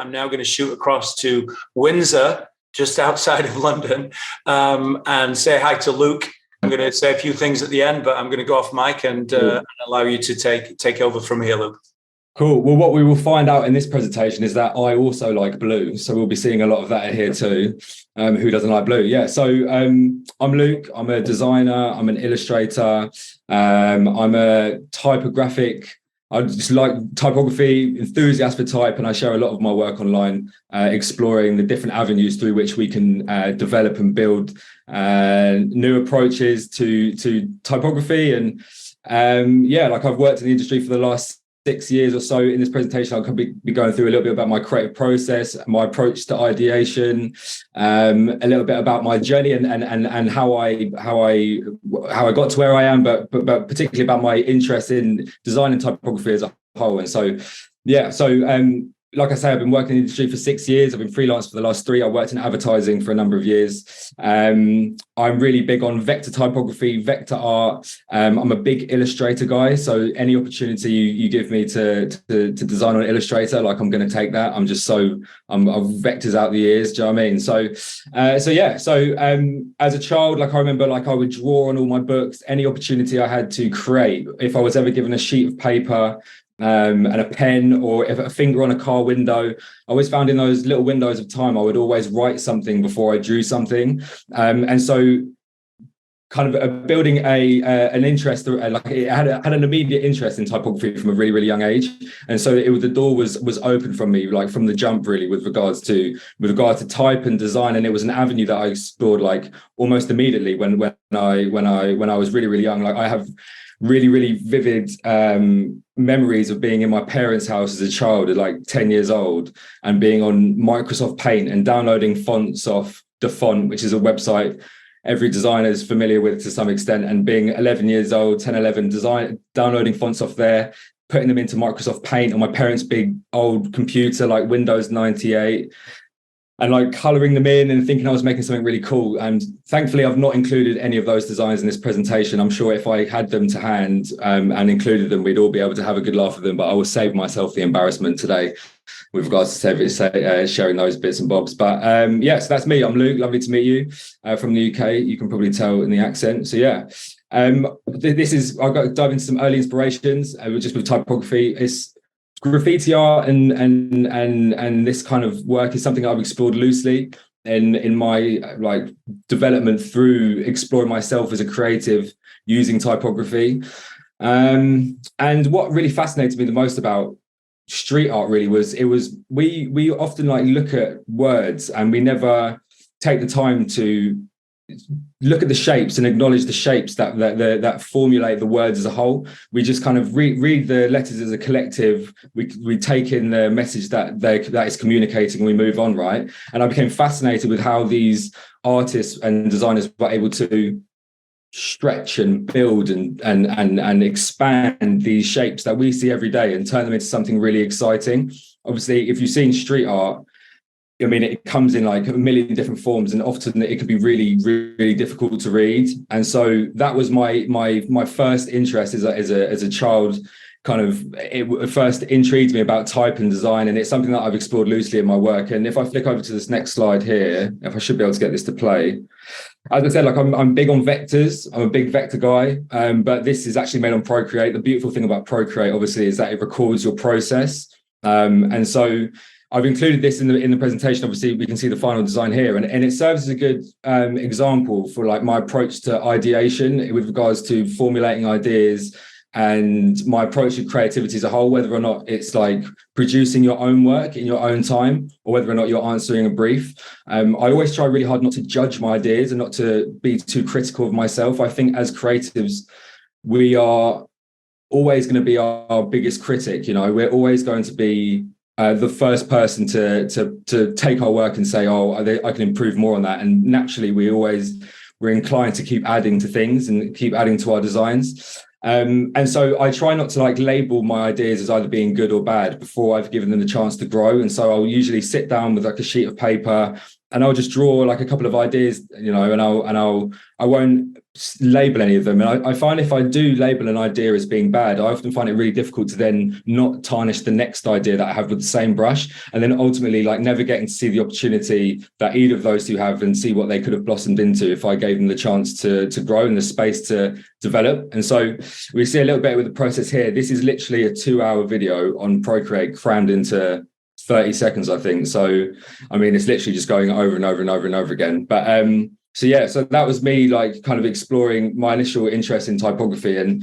I'm now going to shoot across to Windsor, just outside of London, and say hi to Luke. I'm going to say a few things at the end, but I'm going to go off mic and allow you to take over from here, Luke. Cool. Well, what we will find out in this presentation is that I also like blue. So we'll be seeing a lot of that here too. Who doesn't like blue? Yeah. So I'm Luke. I'm a designer. I'm an illustrator. I'm a typographic. I just like typography, enthusiast for type, and I share a lot of my work online, exploring the different avenues through which we can develop and build new approaches to typography. And like I've worked in the industry for the last 6 years or so. In this presentation, I'll be going through a little bit about my creative process, my approach to ideation, a little bit about my journey and how I got to where I am, but particularly about my interest in design and typography as a whole. And so, like I say, I've been working in the industry for 6 years. I've been freelance for the last 3. I worked in advertising for a number of years. I'm really big on vector typography, vector art. I'm a big illustrator guy. So any opportunity you give me to design on Illustrator, like I'm going to take that. I'm vectors out the ears. Do you know what I mean? So as a child, like I remember, like I would draw on all my books, any opportunity I had to create. If I was ever given a sheet of paper, and a pen, or if a finger on a car window, I always found in those little windows of time, I would always write something before I drew something. And so kind of building an interest, like it had an immediate interest in typography from a really, really young age. And so the door was open from me, like from the jump, really, with regard to type and design. And it was an avenue that I explored like almost immediately when I was really, really young. Like I have really, really vivid memories of being in my parents' house as a child at like 10 years old and being on Microsoft Paint and downloading fonts off DaFont, which is a website every designer is familiar with to some extent, and being 11 years old, 10, 11, downloading fonts off there, putting them into Microsoft Paint on my parents' big old computer, like Windows 98, and like coloring them in and thinking I was making something really cool. And thankfully, I've not included any of those designs in this presentation. I'm sure if I had them to hand and included them, we'd all be able to have a good laugh at them, but I will save myself the embarrassment today with regards to sharing those bits and bobs. But so that's me. I'm Luke. Lovely to meet you from the UK. You can probably tell in the accent. So yeah, this is, I've got to dive into some early inspirations just with typography. It's graffiti art and this kind of work is something I've explored loosely in my like development through exploring myself as a creative using typography. And what really fascinated me the most about street art really was we often like look at words and we never take the time to look at the shapes and acknowledge the shapes that formulate the words as a whole. We just kind of read the letters as a collective. We take in the message that is communicating and we move on, right? And I became fascinated with how these artists and designers were able to stretch and build and expand these shapes that we see every day and turn them into something really exciting. Obviously, if you've seen street art, I mean, it comes in like a million different forms, and often it can be really, really difficult to read. And so that was my first interest as a child. Kind of, it first intrigued me about type and design, and it's something that I've explored loosely in my work. And if I flick over to this next slide here, if I should be able to get this to play. As I said, like I'm big on vectors. I'm a big vector guy, but this is actually made on Procreate. The beautiful thing about Procreate, obviously, is that it records your process, and so I've included this in the presentation. Obviously, we can see the final design here, and it serves as a good example for like my approach to ideation with regards to formulating ideas and my approach to creativity as a whole, whether or not it's like producing your own work in your own time or whether or not you're answering a brief. I always try really hard not to judge my ideas and not to be too critical of myself. I think as creatives, we are always going to be our biggest critic. You know, we're always going to be the first person to take our work and say, oh, I can improve more on that. And naturally, we're inclined to keep adding to things and keep adding to our designs. And so I try not to like label my ideas as either being good or bad before I've given them the chance to grow. And so I'll usually sit down with like a sheet of paper and I'll just draw like a couple of ideas, you know, and I won't label any of them. And I find if I do label an idea as being bad, I often find it really difficult to then not tarnish the next idea that I have with the same brush, and then ultimately like never getting to see the opportunity that either of those two have and see what they could have blossomed into if I gave them the chance to grow and the space to develop. And so we see a little bit with the process here. This is literally a 2-hour video on Procreate crammed into 30 seconds, I think. So, I mean, it's literally just going over and over and over and over again. But so yeah, so that was me like kind of exploring my initial interest in typography. And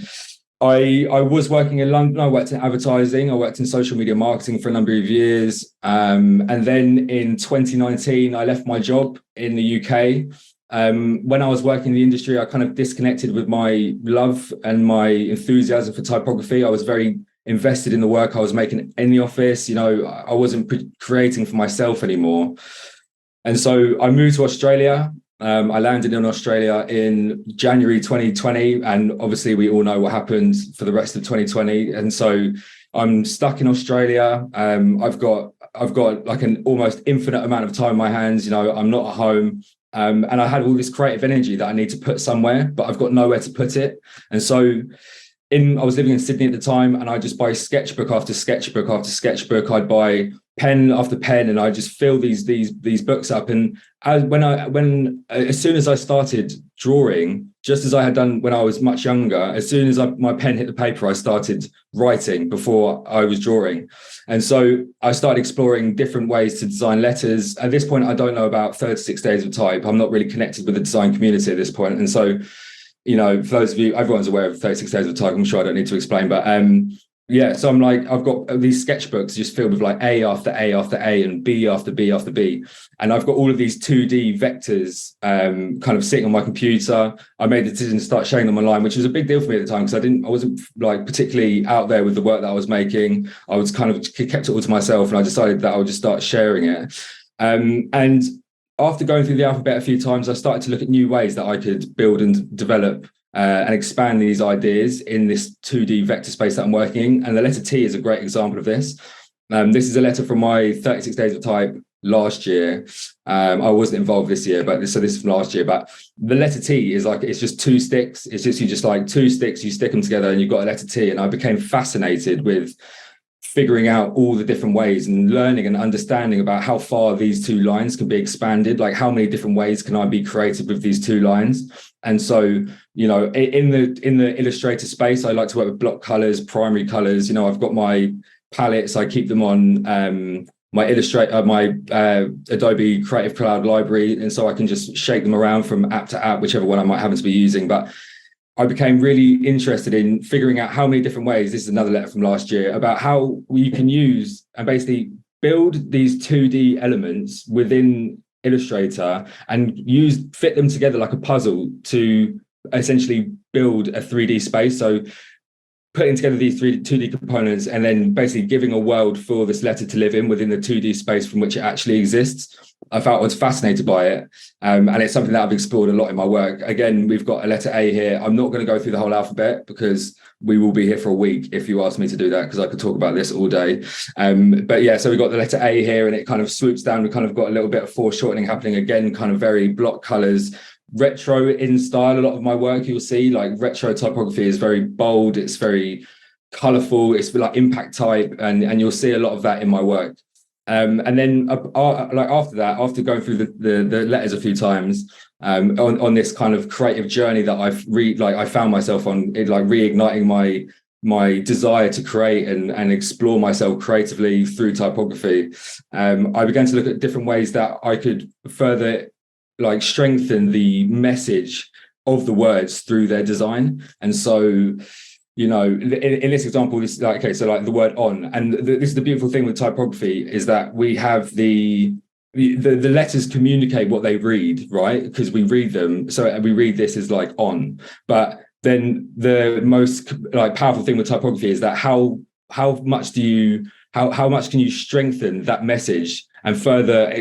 I was working in London. I worked in advertising. I worked in social media marketing for a number of years. And then in 2019, I left my job in the UK. When I was working in the industry, I kind of disconnected with my love and my enthusiasm for typography. I was very invested in the work I was making in the office. You know, I wasn't creating for myself anymore. And so I moved to Australia. I landed in Australia in January 2020, and obviously we all know what happened for the rest of 2020. And so I'm stuck in Australia. I've got like an almost infinite amount of time in my hands. You know, I'm not at home. And I had all this creative energy that I need to put somewhere, but I've got nowhere to put it. And so I was living in Sydney at the time, and I just buy sketchbook after sketchbook after sketchbook. I'd buy pen after pen, and I just fill these books up. And as soon as I started drawing, just as I had done when I was much younger, as soon as my pen hit the paper, I started writing before I was drawing. And so I started exploring different ways to design letters. At this point, I don't know about 36 Days of Type. I'm not really connected with the design community at this point. And so, you know, for those of you, everyone's aware of 36 Days of Type. I'm sure I don't need to explain, but yeah, so I'm like, I've got these sketchbooks just filled with like A after A after A and B after B after B. And I've got all of these 2D vectors kind of sitting on my computer. I made the decision to start showing them online, which was a big deal for me at the time, because I wasn't like particularly out there with the work that I was making. I was kind of kept it all to myself, and I decided that I would just start sharing it. And after going through the alphabet a few times, I started to look at new ways that I could build and develop and expand these ideas in this 2D vector space that I'm working in. And the letter T is a great example of this. This is a letter from my 36 Days of Type last year. I wasn't involved this year, but this is from last year. But the letter T is like, it's just 2 sticks. It's just, you just like 2 sticks, you stick them together and you've got a letter T. And I became fascinated with figuring out all the different ways and learning and understanding about how far these 2 lines can be expanded. Like, how many different ways can I be creative with these 2 lines? And so, you know, in the Illustrator space, I like to work with block colors, primary colors. You know, I've got my palettes. I keep them on my Adobe Creative Cloud library, and so I can just shake them around from app to app, whichever one I might happen to be using. But I became really interested in figuring out how many different ways, this is another letter from last year, about how you can use and basically build these 2D elements within Illustrator and fit them together like a puzzle to essentially build a 3D space. So putting together these 2D components and then basically giving a world for this letter to live in within the 2D space from which it actually exists. I was fascinated by it. And it's something that I've explored a lot in my work. Again, we've got a letter A here. I'm not going to go through the whole alphabet because we will be here for a week if you ask me to do that, because I could talk about this all day. But yeah, so we've got the letter A here, and it kind of swoops down. We kind of got a little bit of foreshortening happening again, kind of very block colors, retro in style. A lot of my work, you'll see, like retro typography is very bold. It's very colorful. It's like impact type. And you'll see a lot of that in my work. And then like after that, after going through the letters a few times, on this kind of creative journey that I found myself on, it like reigniting my desire to create and explore myself creatively through typography. I began to look at different ways that I could further like strengthen the message of the words through their design. And so, you know, in this example, this like, okay, so like the word on, and this is the beautiful thing with typography, is that we have the letters communicate what they read, right? Because we read them. So we read this as like on, but then the most like powerful thing with typography is that how much can you strengthen that message and further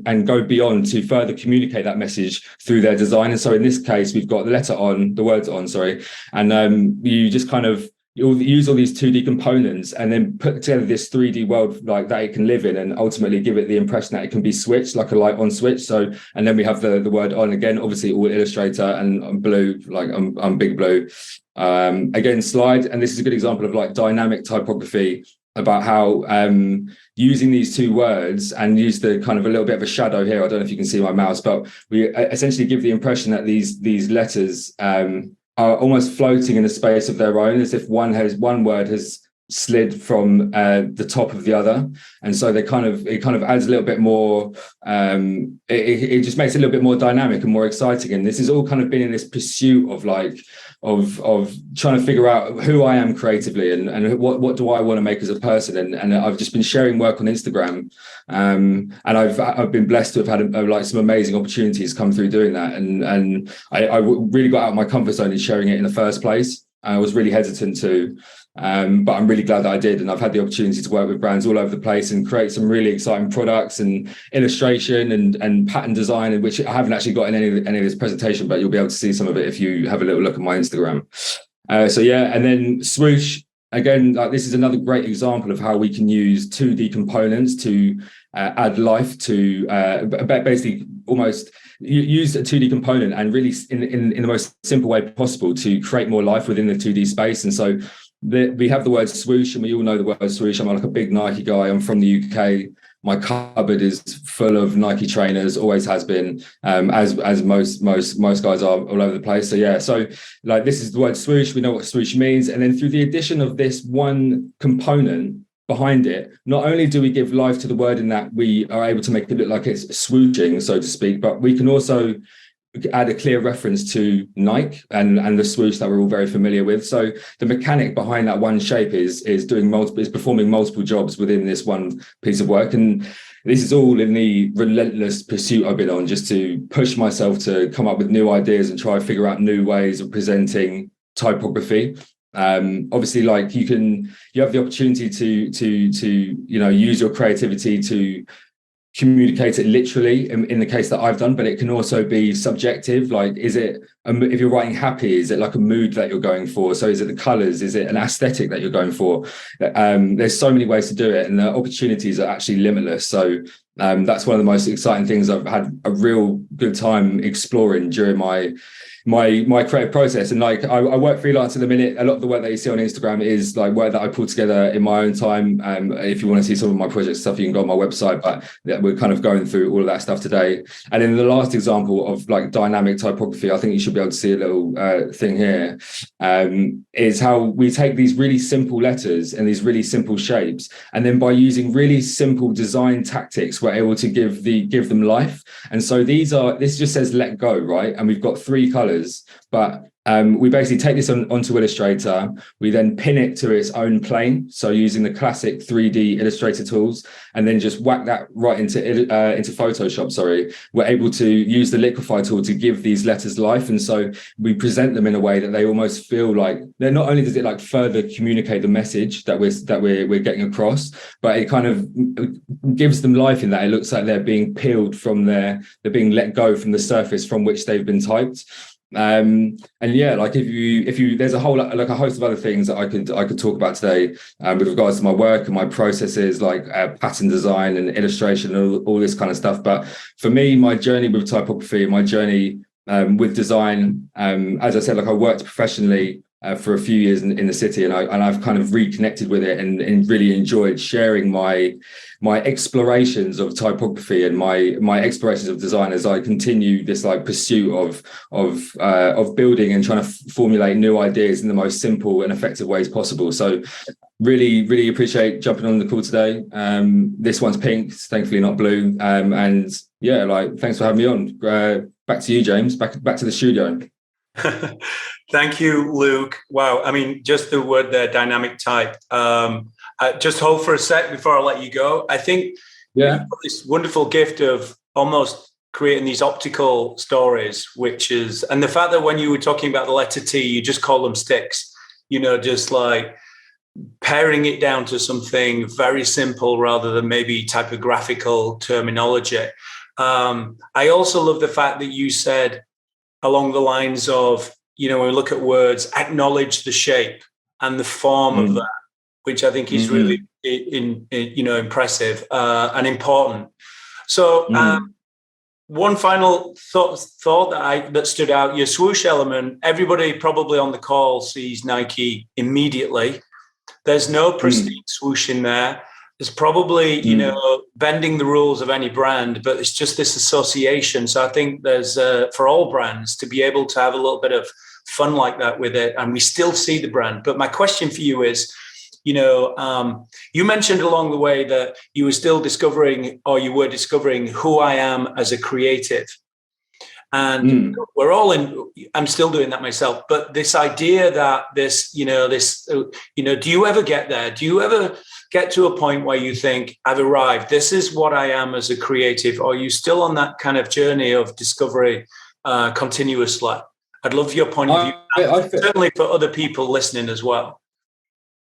and go beyond to further communicate that message through their design. And so in this case, we've got the letter on, the words on, sorry, and you just kind of you'll use all these 2D components and then put together this 3D world like that it can live in, and ultimately give it the impression that it can be switched, like a light on switch. So, and then we have the word on again, obviously all Illustrator, and I'm blue, like I'm big blue. Again, slide, and this is a good example of like dynamic typography, about how using these two words, and use the kind of a little bit of a shadow here. I don't know if you can see my mouse, but we essentially give the impression that these letters are almost floating in a space of their own, as if one word has slid from the top of the other, and so it kind of adds a little bit more. It just makes it a little bit more dynamic and more exciting. And this has all kind of been in this pursuit of of trying to figure out who I am creatively, and what do I want to make as a person. And I've just been sharing work on Instagram, and I've been blessed to have had like some amazing opportunities come through doing that. And I really got out of my comfort zone in sharing it in the first place. I was really hesitant to. But I'm really glad that I did, and I've had the opportunity to work with brands all over the place and create some really exciting products and illustration and pattern design, which I haven't actually got in any of this presentation, but you'll be able to see some of it if you have a little look at my Instagram. So yeah, and then Swoosh, again, like this is another great example of how we can use 2D components to add life to basically almost use a 2D component and really in the most simple way possible to create more life within the 2D space. And so we have the word swoosh, and we all know the word swoosh. I'm like a big Nike guy. I'm from the UK. My cupboard is full of Nike trainers, always has been, as most guys are all over the place. So yeah, so like this is the word swoosh. We know what swoosh means, and then through the addition of this one component behind it, not only do we give life to the word in that we are able to make it look like it's swooshing, so to speak, but we can also add a clear reference to Nike and the swoosh that we're all very familiar with. So the mechanic behind that one shape is performing multiple jobs within this one piece of work. And this is all in the relentless pursuit I've been on, just to push myself to come up with new ideas and try to figure out new ways of presenting typography. Obviously, like you have the opportunity to use your creativity to communicate it literally in the case that I've done, but it can also be subjective. Like, is it if you're writing happy, is it like a mood that you're going for? So is it the colors? Is it an aesthetic that you're going for? There's so many ways to do it, and the opportunities are actually limitless. So that's one of the most exciting things I've had a real good time exploring during my creative process. And like I work freelance at the minute. A lot of the work that you see on Instagram is like work that I pull together in my own time. If you want to see some of my project stuff, you can go on my website, but we're kind of going through all of that stuff today. And in the last example of like dynamic typography, I think you should be able to see a little thing here, is how we take these really simple letters and these really simple shapes, and then by using really simple design tactics, we're able to give them life. And so this just says let go, right? And we've got 3 colors. But we basically take this onto Illustrator. We then pin it to its own plane, so using the classic 3D Illustrator tools, and then just whack that right into Photoshop. Sorry, we're able to use the Liquify tool to give these letters life, and so we present them in a way that they almost feel like they're not only does it like further communicate the message that we're getting across, but it kind of gives them life in that it looks like they're being peeled from they're being let go from the surface from which they've been typed. And yeah, like if you there's a whole like a host of other things that I could talk about today with regards to my work and my processes, like pattern design and illustration and all this kind of stuff. But for me, my journey with typography, my journey with design, as I said, like I worked professionally for a few years in the city, and I've kind of reconnected with it and really enjoyed sharing my explorations of typography and my explorations of design as I continue this like pursuit of building and trying to formulate new ideas in the most simple and effective ways possible. So really appreciate jumping on the call today. This one's pink, thankfully not blue. And yeah, like thanks for having me on. Back to you, James. Back to the studio. Thank you, Luke. Wow. I mean, just the word there, dynamic type. Just hold for a sec before I let you go. I think you've got this wonderful gift of almost creating these optical stories, and the fact that when you were talking about the letter T, you just call them sticks, just like paring it down to something very simple rather than maybe typographical terminology. I also love the fact that you said along the lines of, when we look at words, acknowledge the shape. and the form of that, which I think is really impressive and important. So one final thought that stood out, your swoosh element, everybody probably on the call sees Nike immediately. There's no pristine swoosh in there. There's probably, bending the rules of any brand, but it's just this association. So I think there's, for all brands, to be able to have a little bit of fun like that with it, and we still see the brand. But my question for you is, you mentioned along the way that you were still discovering, or you were discovering who I am as a creative. And we're all I'm still doing that myself. But this idea that do you ever get there? Do you ever get to a point where you think, I've arrived, this is what I am as a creative? Or are you still on that kind of journey of discovery continuously? I'd love your point of view, certainly for other people listening as well.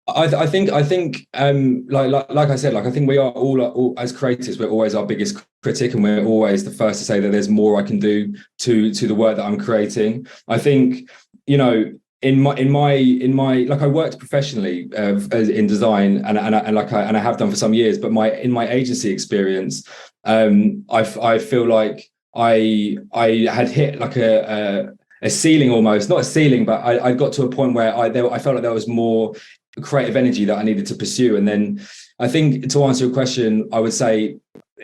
I think, like I said, I think we are all as creators, we're always our biggest critic, and we're always the first to say that there's more I can do to the work that I'm creating. I think, in my I worked professionally in design, and I have done for some years, but in my agency experience, I feel like I had hit like a ceiling, almost not a ceiling, but I got to a point where I felt like there was more creative energy that I needed to pursue. And then I think, to answer your question, I would say,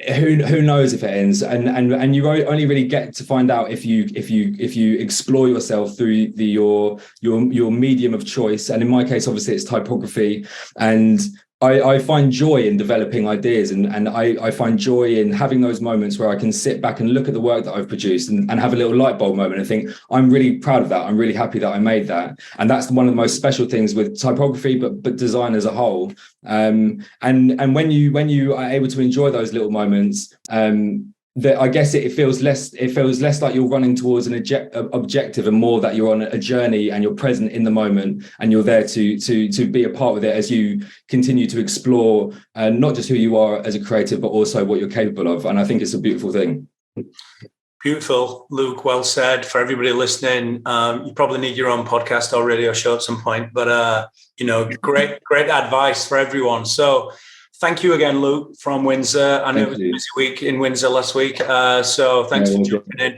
who knows if it ends, and you only really get to find out if you explore yourself through your medium of choice. And in my case, obviously, it's typography, and I find joy in developing ideas, and I find joy in having those moments where I can sit back and look at the work that I've produced and have a little light bulb moment and think, I'm really proud of that. I'm really happy that I made that. And that's one of the most special things with typography, but design as a whole. And when you are able to enjoy those little moments, that I guess it feels less like you're running towards an objective, and more that you're on a journey and you're present in the moment, and you're there to be a part with it as you continue to explore not just who you are as a creative, but also what you're capable of. And I think it's a beautiful thing. Beautiful, Luke. Well said. For everybody listening, you probably need your own podcast or radio show at some point, but great advice for everyone. So thank you again, Luke, from Windsor. I know it was a busy week in Windsor last week. So thanks for jumping in.